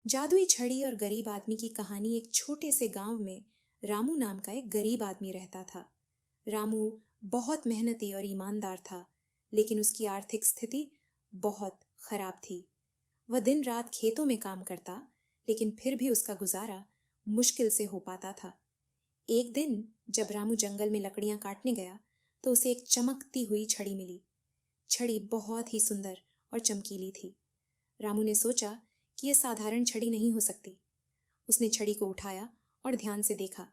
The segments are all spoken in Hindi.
जादुई छड़ी और गरीब आदमी की कहानी। एक छोटे से गांव में रामू नाम का एक गरीब आदमी रहता था। रामू बहुत मेहनती और ईमानदार था, लेकिन उसकी आर्थिक स्थिति बहुत खराब थी। वह दिन रात खेतों में काम करता, लेकिन फिर भी उसका गुजारा मुश्किल से हो पाता था। एक दिन जब रामू जंगल में लकड़ियां काटने गया, तो उसे एक चमकती हुई छड़ी मिली। छड़ी बहुत ही सुंदर और चमकीली थी। रामू ने सोचा कि यह साधारण छड़ी नहीं हो सकती। उसने छड़ी को उठाया और ध्यान से देखा।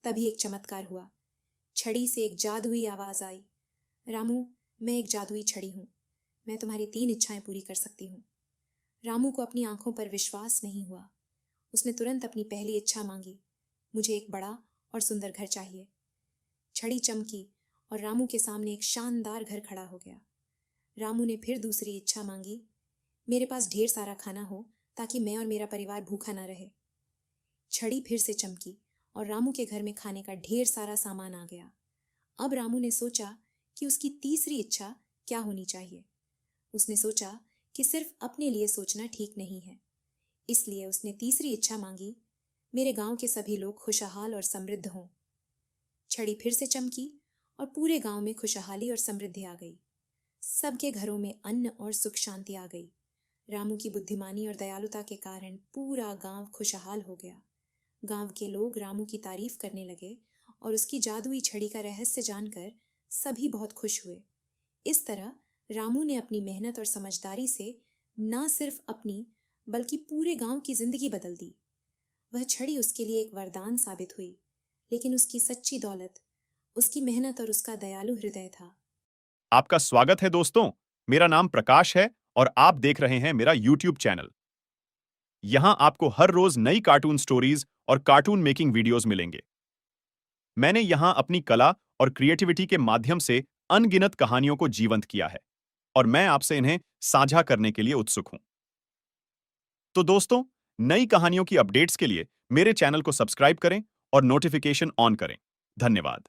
तभी एक चमत्कार हुआ। छड़ी से एक जादुई आवाज आई, रामू, मैं एक जादुई छड़ी हूं। मैं तुम्हारी 3 इच्छाएं पूरी कर सकती हूँ। रामू को अपनी आंखों पर विश्वास नहीं हुआ। उसने तुरंत अपनी पहली इच्छा मांगी, मुझे एक बड़ा और सुंदर घर चाहिए। छड़ी चमकी और रामू के सामने एक शानदार घर खड़ा हो गया। रामू ने फिर दूसरी इच्छा मांगी, मेरे पास ढेर सारा खाना हो ताकि मैं और मेरा परिवार भूखा ना रहे। छड़ी फिर से चमकी और रामू के घर में खाने का ढेर सारा सामान आ गया। अब रामू ने सोचा कि उसकी तीसरी इच्छा क्या होनी चाहिए। उसने सोचा कि सिर्फ अपने लिए सोचना ठीक नहीं है। इसलिए उसने तीसरी इच्छा मांगी, मेरे गांव के सभी लोग खुशहाल और समृद्ध हों। छड़ी फिर से चमकी और पूरे गांव में खुशहाली और समृद्धि आ गई। सबके घरों में अन्न और सुख शांति आ गई। रामू की बुद्धिमानी और दयालुता के कारण पूरा गांव खुशहाल हो गया। गांव के लोग रामू की तारीफ करने लगे और उसकी जादुई छड़ी का रहस्य जानकर सभी बहुत खुश हुए। इस तरह रामू ने अपनी मेहनत और समझदारी से न सिर्फ अपनी बल्कि पूरे गांव की जिंदगी बदल दी। वह छड़ी उसके लिए एक वरदान साबित हुई, लेकिन उसकी सच्ची दौलत उसकी मेहनत और उसका दयालु हृदय था। आपका स्वागत है दोस्तों। मेरा नाम प्रकाश है और आप देख रहे हैं मेरा YouTube चैनल। यहां आपको हर रोज नई कार्टून स्टोरीज और कार्टून मेकिंग वीडियोस मिलेंगे। मैंने यहां अपनी कला और क्रिएटिविटी के माध्यम से अनगिनत कहानियों को जीवंत किया है और मैं आपसे इन्हें साझा करने के लिए उत्सुक हूं। तो दोस्तों, नई कहानियों की अपडेट्स के लिए मेरे चैनल को सब्सक्राइब करें और नोटिफिकेशन ऑन करें। धन्यवाद।